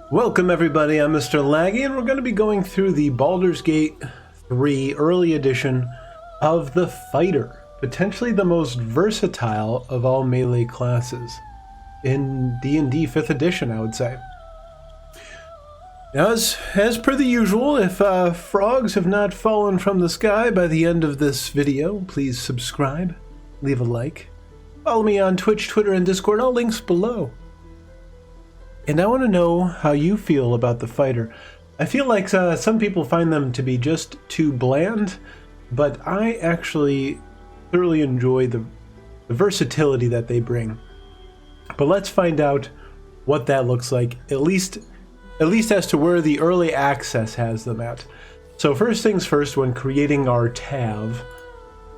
Welcome everybody, I'm Mr. Laggy, and we're going to be going through the Baldur's Gate 3 early edition of the Fighter, potentially the most versatile of all melee classes in D&D 5th edition, I would say. Now, as per the usual, if frogs have not fallen from the sky by the end of this video, please subscribe, leave a like, follow me on Twitch, Twitter, and Discord, all links below. And I want to know how you feel about the Fighter. I feel like some people find them to be just too bland, but I actually thoroughly enjoy the versatility that they bring. But let's find out what that looks like, at least as to where the early access has them at. So first things first, when creating our tab,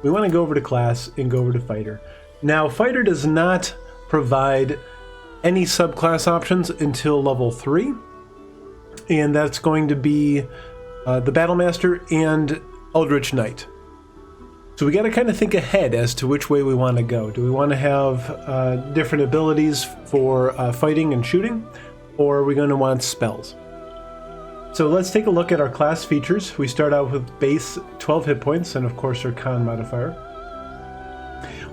we want to go over to class and go over to Fighter. Now, Fighter does not provide any subclass options until level 3, and that's going to be the Battlemaster and Eldritch Knight. So we got to kind of think ahead as to which way we want to go. Do we want to have different abilities for fighting and shooting, or are we going to want spells? So let's take a look at our class features. We start out with base 12 hit points and of course our con modifier.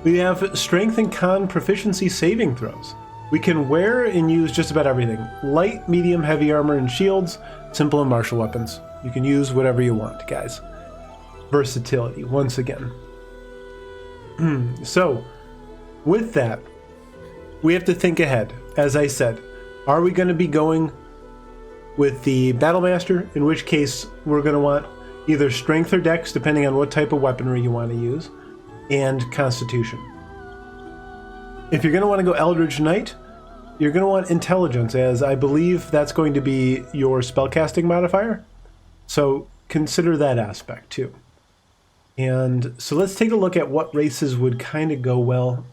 We have strength and con proficiency saving throws. We can wear and use just about everything. Light, medium, heavy armor, and shields. Simple and martial weapons. You can use whatever you want, guys. Versatility, once again. So, with that, we have to think ahead. As I said, are we going to be going with the Battlemaster? In which case, we're going to want either strength or dex, depending on what type of weaponry you want to use, and constitution. If you're going to want to go Eldritch Knight, you're going to want intelligence, as I believe that's going to be your spellcasting modifier. So consider that aspect too. And so let's take a look at what races would kind of go well.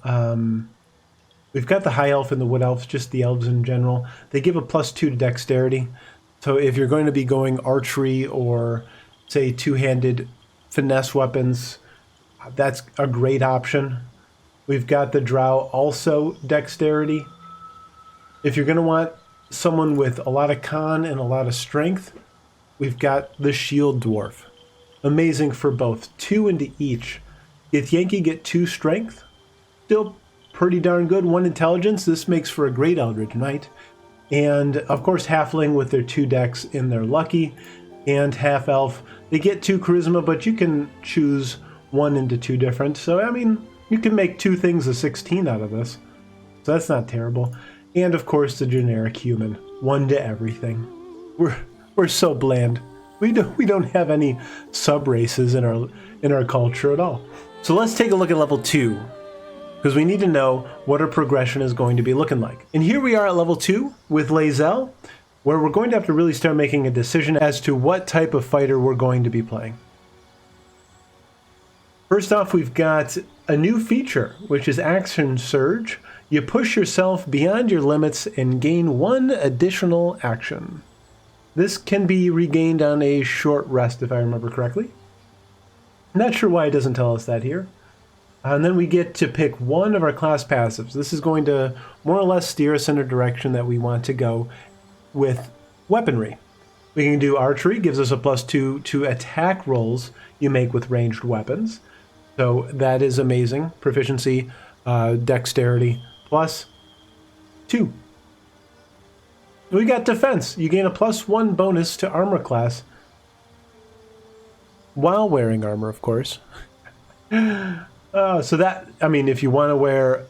We've got the High Elf and the Wood Elves, just the elves in general. They give a +2 to dexterity. So if you're going to be going archery or, say, two-handed finesse weapons, that's a great option. We've got the Drow, also dexterity. If you're going to want someone with a lot of con and a lot of strength, we've got the Shield Dwarf. Amazing for both. 2 into each. If Yankee get 2 strength, still pretty darn good. 1 intelligence. This makes for a great Eldritch Knight. And of course, Halfling with their 2 dex in their lucky. And Half Elf, they get 2 charisma, but you can choose 1 into 2 different. So, I mean, you can make 2 things of 16 out of this. So that's not terrible. And of course the generic human. 1 to everything. We're so bland. We don't have any sub-races in our culture at all. So let's take a look at level 2. Because we need to know what our progression is going to be looking like. And here we are at level 2 with Lae'zel, where we're going to have to really start making a decision as to what type of fighter we're going to be playing. First off, we've got a new feature, which is Action Surge. You push yourself beyond your limits and gain 1 additional action. This can be regained on a short rest, if I remember correctly. Not sure why it doesn't tell us that here. And then we get to pick 1 of our class passives. This is going to more or less steer us in a direction that we want to go with weaponry. We can do archery, gives us a +2 to attack rolls you make with ranged weapons. So that is amazing. Proficiency, dexterity, +2. We got defense. You gain a +1 bonus to armor class while wearing armor, of course. So that, I mean, if you want to wear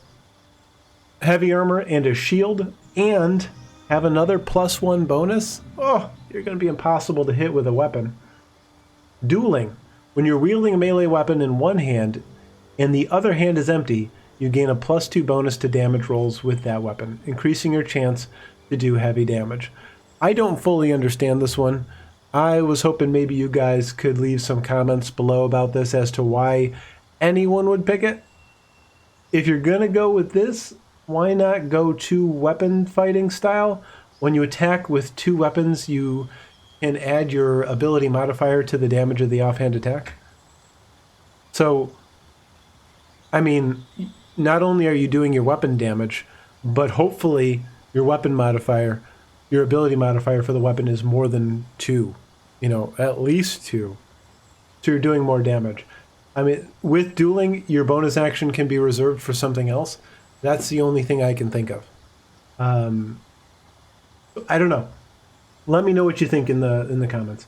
heavy armor and a shield and have another +1 bonus, oh, you're going to be impossible to hit with a weapon. Dueling. When you're wielding a melee weapon in one hand and the other hand is empty, you gain a +2 bonus to damage rolls with that weapon, increasing your chance to do heavy damage. I don't fully understand this one. I was hoping maybe you guys could leave some comments below about this as to why anyone would pick it. If you're going to go with this, why not go 2 weapon fighting style? When you attack with 2 weapons, you and add your ability modifier to the damage of the offhand attack. So, I mean, not only are you doing your weapon damage, but hopefully your weapon modifier your ability modifier for the weapon is more than 2, at least 2. So you're doing more damage. I mean, with dueling, your bonus action can be reserved for something else. That's the only thing I can think of. I don't know. Let me know what you think in the comments.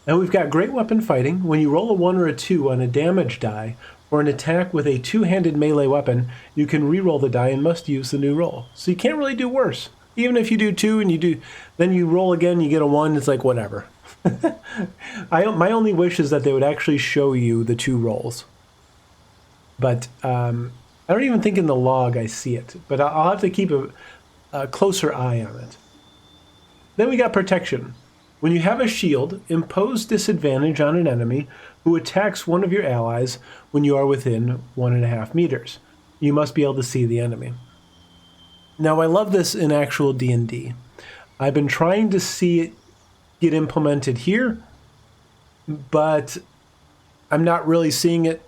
Now we've got great weapon fighting. When you roll a 1 or a 2 on a damage die or an attack with a 2-handed melee weapon, you can re-roll the die and must use the new roll. So you can't really do worse. Even if you do 2 and then you roll again, you get a 1, it's like whatever. My only wish is that they would actually show you the 2 rolls. But I don't even think in the log I see it. But I'll have to keep a closer eye on it. Then we got protection. When you have a shield, impose disadvantage on an enemy who attacks one of your allies when you are within 1.5 meters. You must be able to see the enemy. Now, I love this in actual D&D. I've been trying to see it get implemented here, but I'm not really seeing it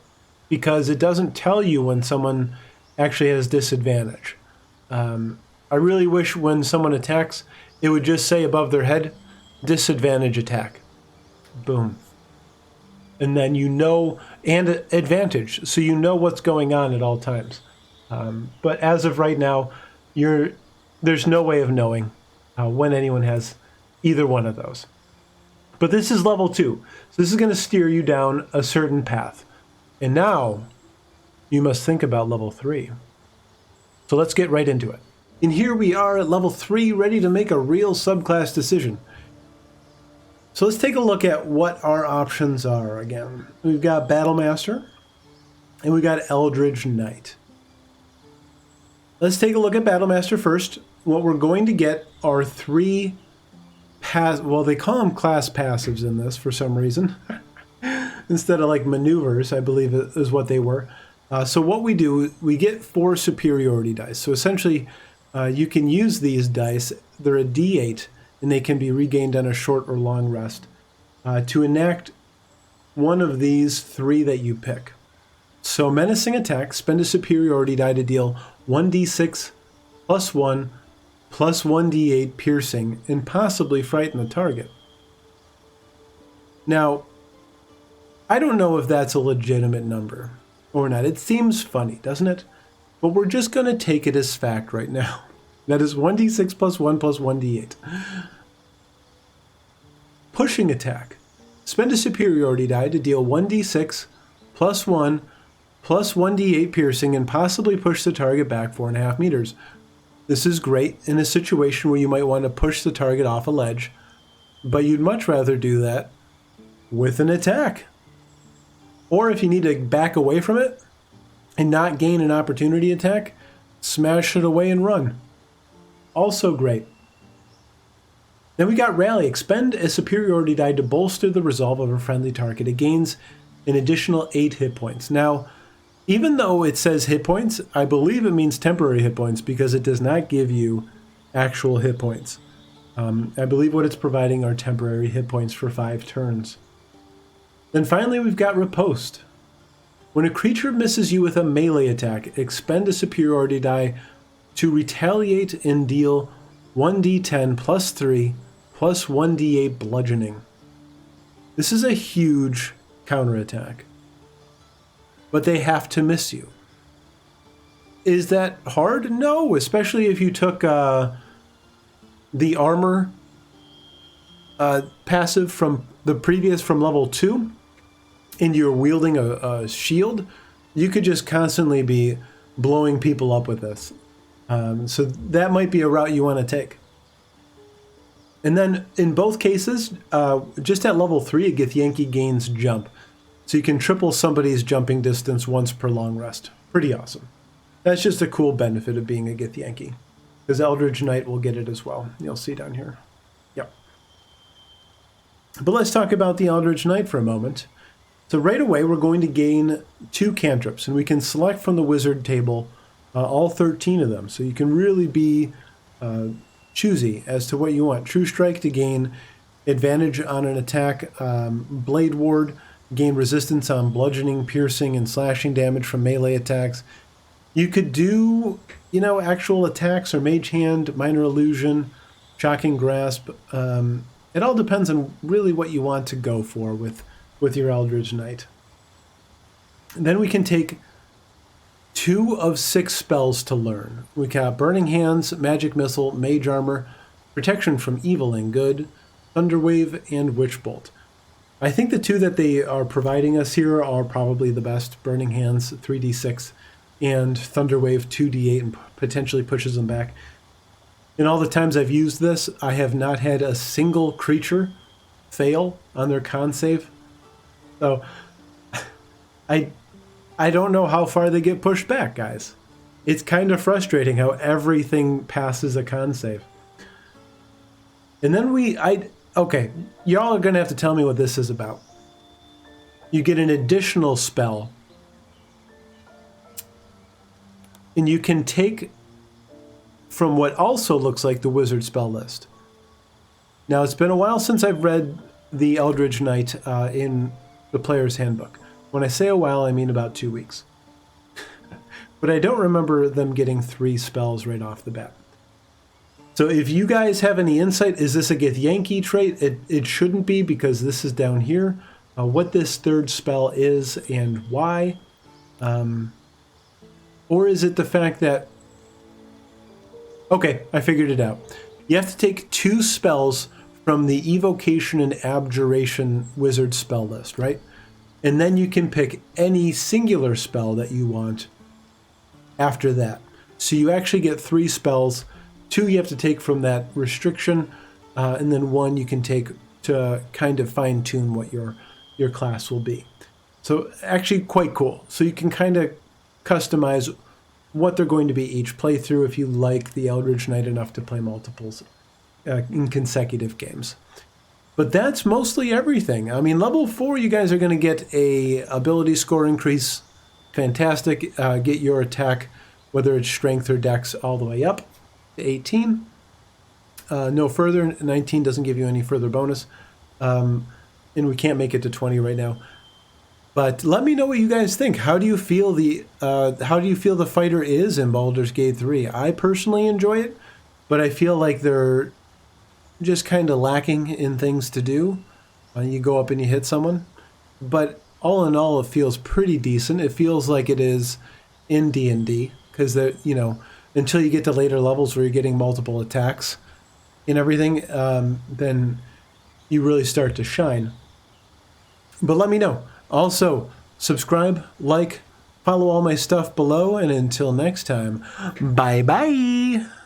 because it doesn't tell you when someone actually has disadvantage. I really wish when someone attacks, it would just say above their head, disadvantage attack. Boom. And then and advantage, so you know what's going on at all times. But as of right now, there's no way of knowing when anyone has either one of those. But this is level 2, so this is going to steer you down a certain path. And now, you must think about level 3. So let's get right into it. And here we are at level 3, ready to make a real subclass decision. So let's take a look at what our options are again. We've got Battlemaster, and we've got Eldritch Knight. Let's take a look at Battlemaster first. What we're going to get are 3 well, they call them class passives in this for some reason. Instead of like maneuvers, I believe is what they were. So what we do, we get 4 superiority dice. So essentially, you can use these dice. They're a D8, and they can be regained on a short or long rest to enact one of these 3 that you pick. So menacing attack, spend a superiority die to deal 1d6 plus 1 plus 1d8 piercing and possibly frighten the target. Now, I don't know if that's a legitimate number or not. It seems funny, doesn't it? But we're just going to take it as fact right now. That is 1d6 plus 1 plus 1d8. Pushing attack. Spend a superiority die to deal 1d6 plus 1 plus 1d8 piercing and possibly push the target back 4.5 meters. This is great in a situation where you might want to push the target off a ledge, but you'd much rather do that with an attack. Or if you need to back away from it and not gain an opportunity attack, smash it away and run. Also great. Then we got Rally. Expend a superiority die to bolster the resolve of a friendly target. It gains an additional 8 hit points. Now, even though it says hit points, I believe it means temporary hit points because it does not give you actual hit points. I believe what it's providing are temporary hit points for 5 turns. Then finally, we've got Riposte. When a creature misses you with a melee attack, expend a superiority die to retaliate and deal 1d10 plus 3 plus 1d8 bludgeoning. This is a huge counterattack. But they have to miss you. Is that hard? No, especially if you took the armor passive from level 2 and you're wielding a shield, you could just constantly be blowing people up with this. So that might be a route you want to take. And then in both cases, just at level 3, a Githyanki gains jump. So you can triple somebody's jumping distance once per long rest. Pretty awesome. That's just a cool benefit of being a Githyanki. Because Eldritch Knight will get it as well. You'll see down here. Yep. But let's talk about the Eldritch Knight for a moment. So right away, we're going to gain 2 cantrips. And we can select from the wizard table all 13 of them. So you can really be choosy as to what you want. True Strike to gain advantage on an attack. Blade Ward, gain resistance on bludgeoning, piercing, and slashing damage from melee attacks. You could do, actual attacks or Mage Hand, Minor Illusion, shocking grasp. It all depends on really what you want to go for with your Eldritch Knight. And then we can take 2 of 6 spells to learn. We got Burning Hands, Magic Missile, Mage Armor, Protection from Evil and Good, Thunderwave, and Witch Bolt. I think the 2 that they are providing us here are probably the best. Burning Hands, 3d6, and Thunderwave, 2d8, and potentially pushes them back. In all the times I've used this, I have not had a single creature fail on their con save. So I don't know how far they get pushed back, guys. It's kind of frustrating how everything passes a con save. And then okay, y'all are gonna have to tell me what this is about. You get an additional spell, and you can take from what also looks like the wizard spell list. Now, it's been a while since I've read the Eldritch Knight in the Player's Handbook. When I say a while, I mean about 2 weeks. But I don't remember them getting 3 spells right off the bat. So if you guys have any insight, is this a Githyanki trait? It shouldn't be, because this is down here. What this third spell is and why. Or is it the fact that... Okay, I figured it out. You have to take 2 spells from the Evocation and Abjuration wizard spell list, right? And then you can pick any singular spell that you want after that. So you actually get 3 spells. 2 you have to take from that restriction, and then 1 you can take to kind of fine-tune what your class will be. So actually quite cool. So you can kind of customize what they're going to be each playthrough if you like the Eldritch Knight enough to play multiples in consecutive games. But that's mostly everything. I mean, level 4, you guys are going to get a ability score increase. Fantastic. Get your attack, whether it's strength or dex, all the way up to 18. No further. 19 doesn't give you any further bonus. And we can't make it to 20 right now. But let me know what you guys think. How do you feel the fighter is in Baldur's Gate 3? I personally enjoy it, but I feel like they're just kind of lacking in things to do. You go up and you hit someone. But all in all, it feels pretty decent. It feels like it is in D&D, because until you get to later levels where you're getting multiple attacks and everything, then you really start to shine. But let me know. Also, subscribe, like, follow all my stuff below, and until next time, bye-bye!